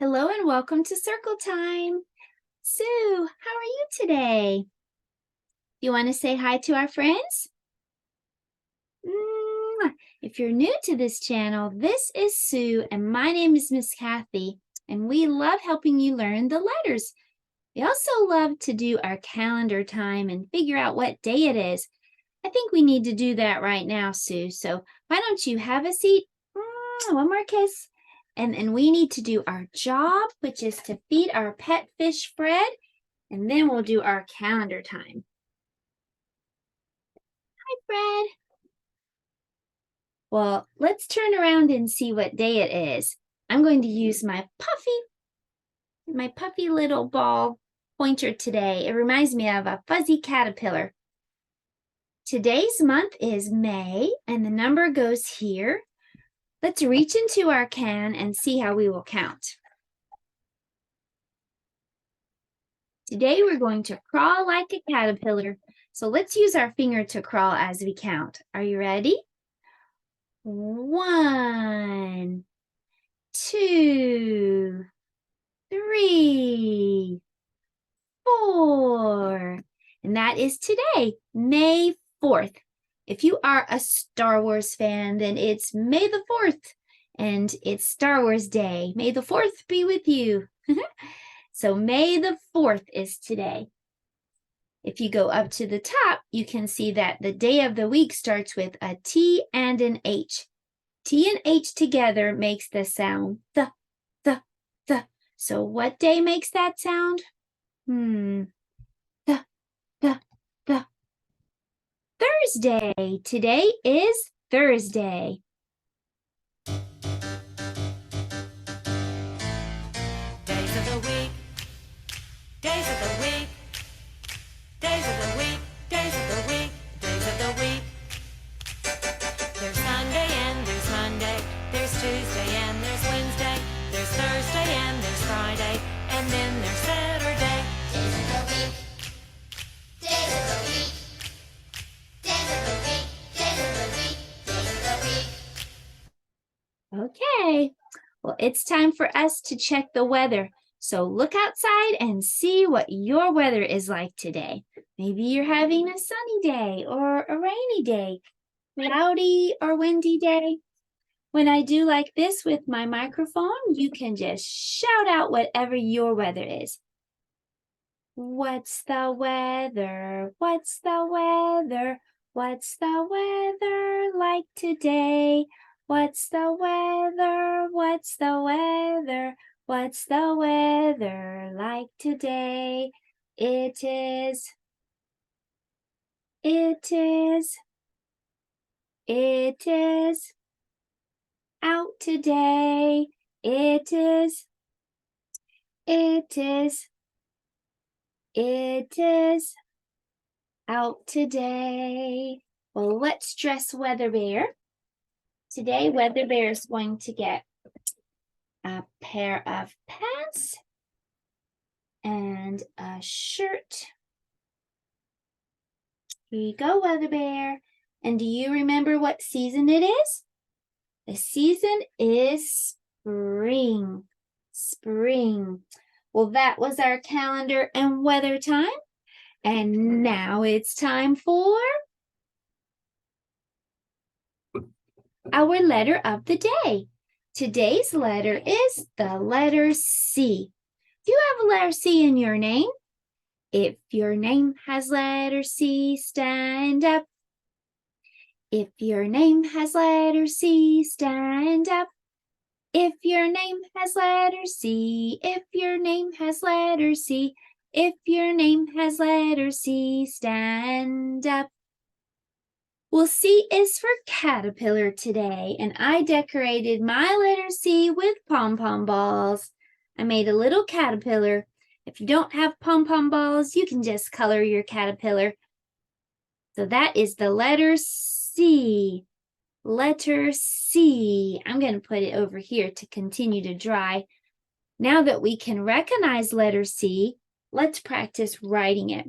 Hello and welcome to Circle Time. Sue, how are you today? You want to say hi to our friends? If you're new to this channel, this is Sue and my name is Miss Kathy, and we love helping you learn the letters. We also love to do our calendar time and figure out what day it is. I think we need to do that right now, Sue. So why don't you have a seat? One more kiss. And then we need to do our job, which is to feed our pet fish, Fred. And then we'll do our calendar time. Hi, Fred. Well, let's turn around and see what day it is. I'm going to use my puffy little ball pointer today. It reminds me of a fuzzy caterpillar. Today's month is May, and the number goes here. Let's reach into our can and see how we will count. Today we're going to crawl like a caterpillar. So let's use our finger to crawl as we count. Are you ready? 1, 2, 3, 4. And that is today, May 4th. If you are a Star Wars fan, then it's May the 4th, and it's Star Wars Day. May the 4th be with you. So May the 4th is today. If you go up to the top, you can see that the day of the week starts with a T and an H. T and H together makes the sound the. So what day makes that sound? The. Thursday. Today is Thursday. Days of the week, days of the week, days of the week, days of the week, days of the week. There's Sunday and there's Monday, there's Tuesday and there's Wednesday, there's Thursday and there's Friday, and then there's Saturday. Days of the week, days of the week, days of the week, days of the week, days of the week. Okay, well, it's time for us to check the weather. So look outside and see what your weather is like today. Maybe you're having a sunny day or a rainy day, cloudy or windy day. When I do like this with my microphone, you can just shout out whatever your weather is. What's the weather? What's the weather? What's the weather like today? What's the weather? What's the weather? What's the weather like today? It is out today. It is out today. Well, let's dress Weather Bear. Today, Weather Bear is going to get a pair of pants and a shirt. Here you go, Weather Bear. And do you remember what season it is? The season is spring. Spring. Well, that was our calendar and weather time. And now it's time for our letter of the day. Today's letter is the letter C. Do you have a letter C in your name? If your name has letter C, stand up. If your name has letter C, stand up. If your name has letter C, if your name has letter C, if your name has letter C, stand up. Well, C is for caterpillar today, and I decorated my letter C with pom-pom balls. I made a little caterpillar. If you don't have pom-pom balls, you can just color your caterpillar. So that is the letter C. Letter C. I'm going to put it over here to continue to dry. Now that we can recognize letter C, let's practice writing it.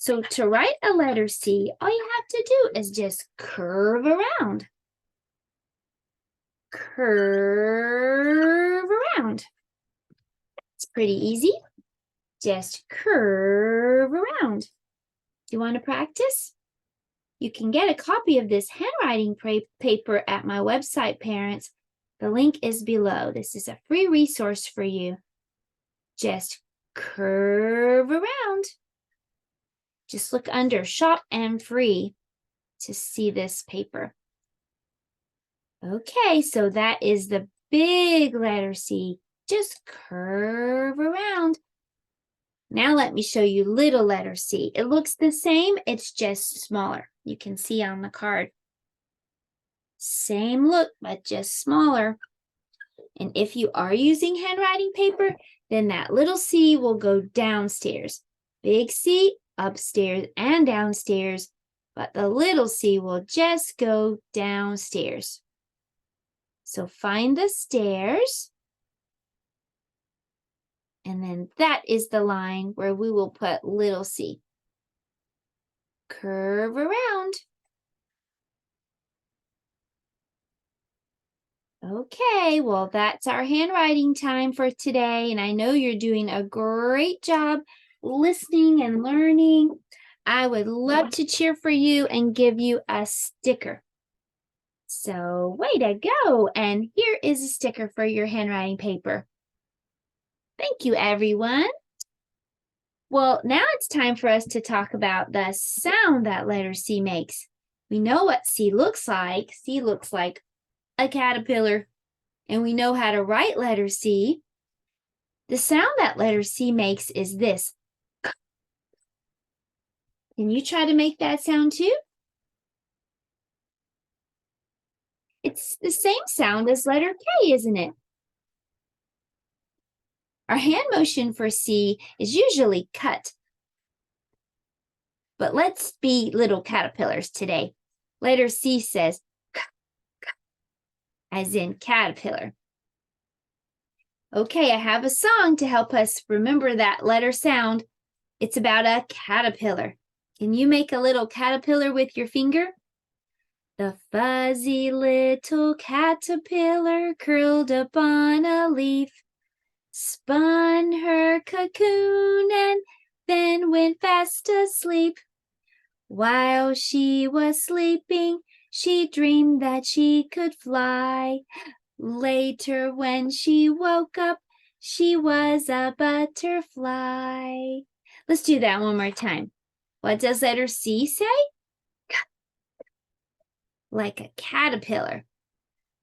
So to write a letter C, all you have to do is just curve around. Curve around. pretty easy. Just curve around. Do you want to practice? You can get a copy of this handwriting paper at my website, parents. The link is below. This is a free resource for you. Just curve around. Just look under Shop and Free to see this paper. Okay, so that is the big letter C. Just curve around. Now let me show you little letter C. It looks the same, it's just smaller. You can see on the card. Same look, but just smaller. And if you are using handwriting paper, then that little C will go downstairs. Big C, upstairs and downstairs, but the little C will just go downstairs. So find the stairs. And then that is the line where we will put little C. Curve around. Okay, well, that's our handwriting time for today. And I know you're doing a great job listening and learning. I would love to cheer for you and give you a sticker. So way to go. And here is a sticker for your handwriting paper. Thank you, everyone. Well, now it's time for us to talk about the sound that letter C makes. We know what C looks like. C looks like a caterpillar, and we know how to write letter C. The sound that letter C makes is this. Can you try to make that sound too? It's the same sound as letter K, isn't it? Our hand motion for C is usually cut. But let's be little caterpillars today. Letter C says as in caterpillar. Okay, I have a song to help us remember that letter sound. It's about a caterpillar. Can you make a little caterpillar with your finger? The fuzzy little caterpillar curled up on a leaf, spun her cocoon and then went fast asleep. While she was sleeping, she dreamed that she could fly. Later, when she woke up, she was a butterfly. Let's do that one more time. What does letter C say? Like a caterpillar.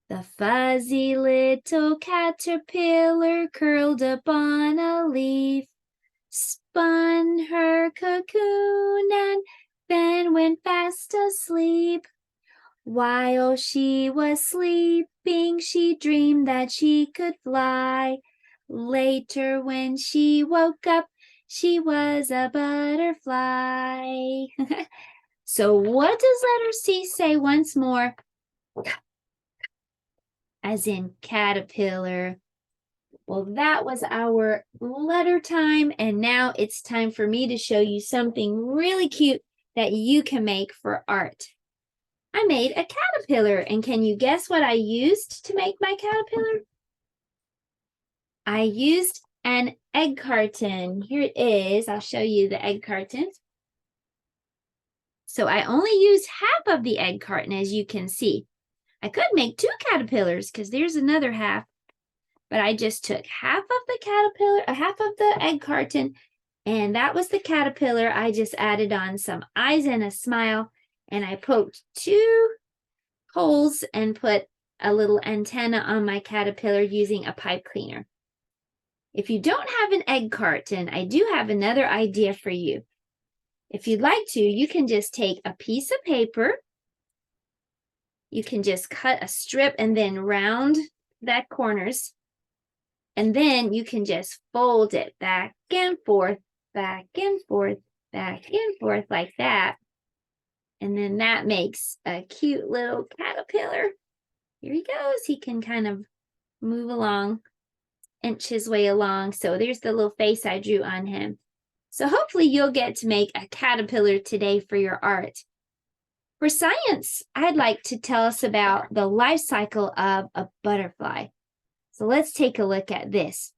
The fuzzy little caterpillar curled up on a leaf, spun her cocoon and then went fast asleep. While she was sleeping, she dreamed that she could fly. Later, when she woke up, she was a butterfly. So what does letter C say once more? As in caterpillar. Well, that was our letter time, and now it's time for me to show you something really cute that you can make for art. I made a caterpillar, and can you guess what I used to make my caterpillar? I used an egg carton. Here it is. I'll show you the egg carton. So I only used half of the egg carton, as you can see. I could make two caterpillars because there's another half, but I just took half of the caterpillar, half of the egg carton, and that was the caterpillar. I just added on some eyes and a smile, and I poked two holes and put a little antenna on my caterpillar using a pipe cleaner. If you don't have an egg carton, I do have another idea for you. If you'd like to, you can just take a piece of paper. You can just cut a strip and then round that corners. And then you can just fold it back and forth, back and forth, back and forth like that. And then that makes a cute little caterpillar. Here he goes. He can kind of move along, inch his way along. So there's the little face I drew on him. So hopefully you'll get to make a caterpillar today for your art. For science, I'd like to tell us about the life cycle of a butterfly. So let's take a look at this.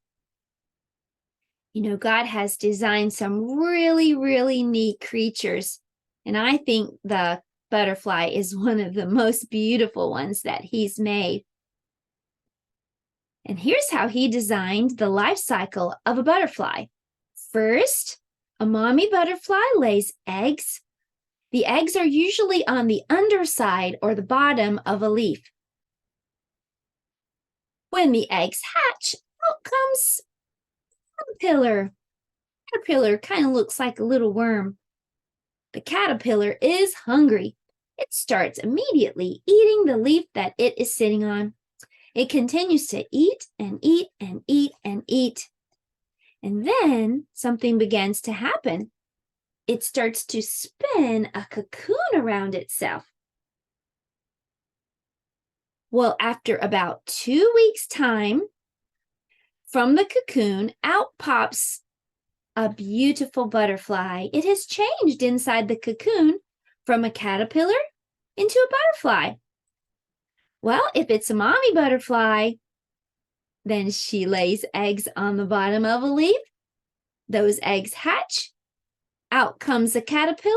You know, God has designed some really, really neat creatures. And I think the butterfly is one of the most beautiful ones that He's made. And here's how He designed the life cycle of a butterfly. First, a mommy butterfly lays eggs. The eggs are usually on the underside or the bottom of a leaf. When the eggs hatch, out comes a caterpillar. Caterpillar kind of looks like a little worm. The caterpillar is hungry. It starts immediately eating the leaf that it is sitting on. It continues to eat and eat and eat and eat. And then something begins to happen. It starts to spin a cocoon around itself. Well, after about 2 weeks' time, from the cocoon, out pops a beautiful butterfly. It has changed inside the cocoon from a caterpillar into a butterfly. Well, if it's a mommy butterfly, then she lays eggs on the bottom of a leaf. Those eggs hatch. Out comes a caterpillar.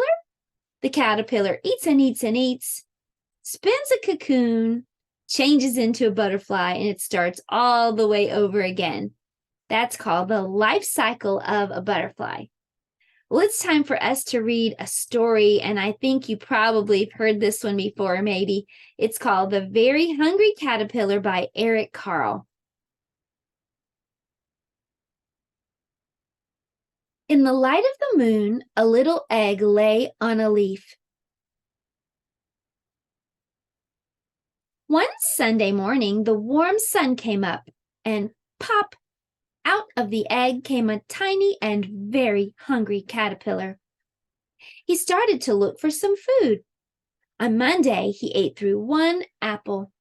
The caterpillar eats and eats and eats, spins a cocoon, changes into a butterfly, and it starts all the way over again. That's called the life cycle of a butterfly. Well, it's time for us to read a story, and I think you probably have heard this one before, maybe. It's called The Very Hungry Caterpillar by Eric Carle. In the light of the moon, a little egg lay on a leaf. One Sunday morning, the warm sun came up, and pop, out of the egg came a tiny and very hungry caterpillar. He started to look for some food. On Monday, he ate through one apple,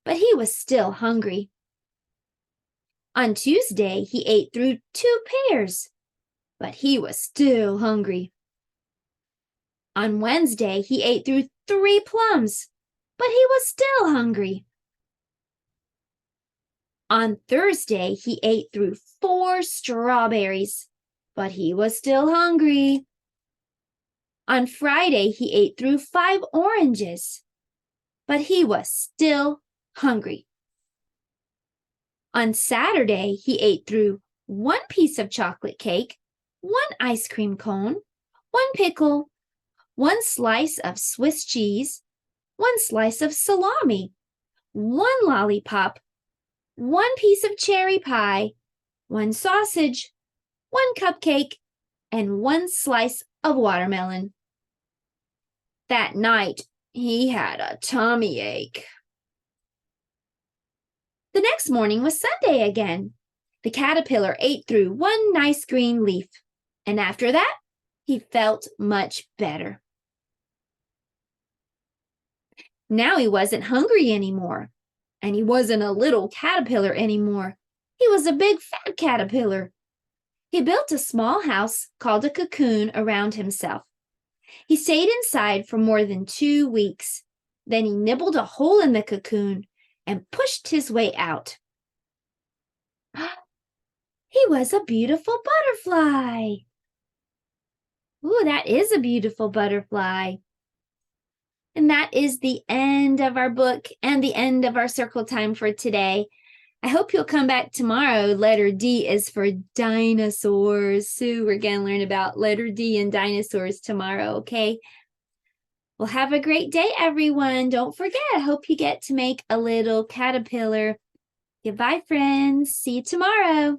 but he was still hungry. On Tuesday, he ate through 2 pears, but he was still hungry. On Wednesday, he ate through 3 plums, but he was still hungry. On Thursday, he ate through 4 strawberries, but he was still hungry. On Friday, he ate through 5 oranges, but he was still hungry. On Saturday, he ate through 1 piece of chocolate cake, 1 ice cream cone, 1 pickle, 1 slice of Swiss cheese, 1 slice of salami, 1 lollipop, 1 piece of cherry pie, 1 sausage, 1 cupcake, and 1 slice of watermelon. That night, he had a tummy ache. The next morning was Sunday again. The caterpillar ate through 1 nice green leaf, and after that, he felt much better. Now he wasn't hungry anymore, and he wasn't a little caterpillar anymore. He was a big fat caterpillar. He built a small house called a cocoon around himself. He stayed inside for more than 2 weeks. Then he nibbled a hole in the cocoon and pushed his way out. He was a beautiful butterfly. Ooh, that is a beautiful butterfly. And that is the end of our book and the end of our circle time for today. I hope you'll come back tomorrow. Letter D is for dinosaurs. So we're going to learn about letter D and dinosaurs tomorrow, okay? Well, have a great day, everyone. Don't forget, I hope you get to make a little caterpillar. Goodbye, friends. See you tomorrow.